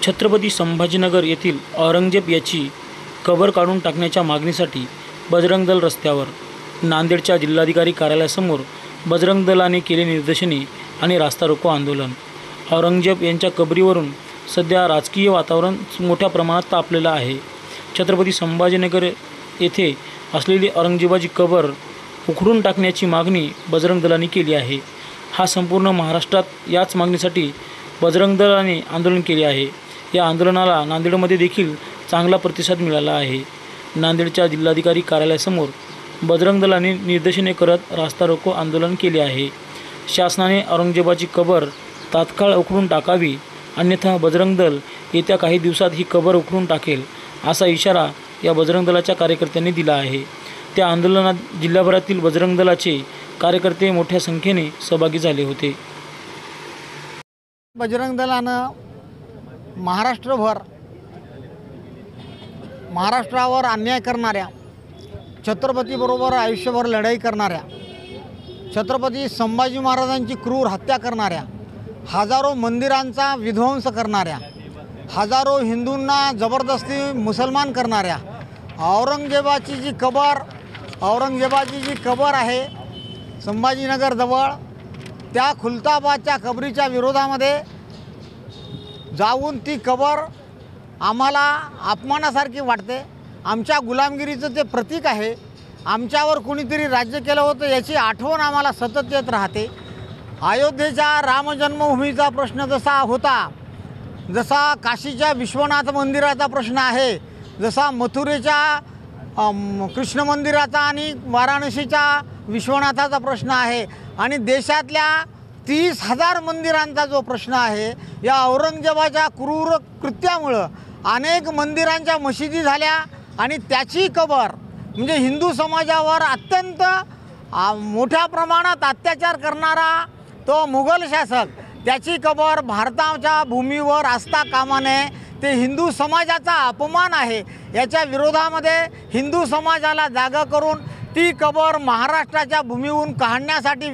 छत्रपती संभाजीनगर येथील औरंगजेब याची कबर काढून टाकण्याच्या मागणीसाठी बजरंग दल रस्त्यावर, नांदेडच्या जिल्हाधिकारी कार्यालयासमोर बजरंग दलाने केले निदर्शने आणि रास्ता रोको आंदोलन। औरंगजेब यांच्या कबरीवरून सध्या राजकीय वातावरण मोठ्या प्रमाणात तापलेलं आहे। छत्रपती संभाजीनगर येथे असलेली औरंगजेबाची कबर उखडून टाकण्याची मागणी बजरंग दलाने केली आहे। हा संपूर्ण महाराष्ट्रात याच मागणीसाठी बजरंग दलाने आंदोलन केले आहे। या आंदोलनाला नांदेडमध्ये देखील चांगला प्रतिसाद मिळाला आहे। नांदेडच्या जिल्हाधिकारी कार्यालयासमोर बजरंग दलाने निदर्शने करत रास्ता रोको आंदोलन केले आहे। शासनाने औरंगजेबाची कबर तात्काळ उखडून टाकावी, अन्यथा बजरंग दल येत्या काही दिवसात ही कबर उखडून टाकेल, असा इशारा या बजरंग दलाच्या कार्यकर्त्यांनी दिला आहे। त्या आंदोलनात जिल्हाभरातील बजरंग दलाचे कार्यकर्ते मोठ्या संख्येने सहभागी झाले होते। बजरंग दलानं महाराष्ट्रावर अन्याय करणाऱ्या, छत्रपतीबरोबर आयुष्यभर लढाई करणाऱ्या, छत्रपती संभाजी महाराजांची क्रूर हत्या करणाऱ्या, हजारो मंदिरांचा विध्वंस करणाऱ्या, हजारो हिंदूंना जबरदस्ती मुसलमान करणाऱ्या औरंगजेबाची जी कबर आहे संभाजीनगरजवळ, त्या खुलताबादच्या कबरीच्या विरोधामध्ये जाऊन ती कबर आम्हाला अपमानासारखी वाटते। आमच्या गुलामगिरीचं ते प्रतीक आहे। आमच्यावर कुणीतरी राज्य केलं होतं याची आठवण आम्हाला सतत येत राहते। अयोध्येच्या रामजन्मभूमीचा प्रश्न जसा होता, जसा काशीच्या विश्वनाथ मंदिराचा प्रश्न आहे, जसा मथुरेच्या कृष्ण मंदिराचा आणि वाराणसीच्या विश्वनाथाचा प्रश्न आहे, आणि देशातल्या 30,000 मंदिरांचा जो प्रश्न आहे, या औरंगजेबाच्या क्रूर कृत्यामुळं अनेक मंदिरांच्या मशिदी झाल्या आणि त्याची कबर म्हणजे हिंदू समाजावर अत्यंत मोठ्या प्रमाणात अत्याचार करणारा तो मुघल शासक, त्याची कबर भारताच्या भूमीवर असता कामा नये। ते हिंदू समाजाचा अपमान आहे। याच्या विरोधामध्ये हिंदू समाजाला जागा करून ती कबर महाराष्ट्राच्या भूमीहून काढण्यासाठी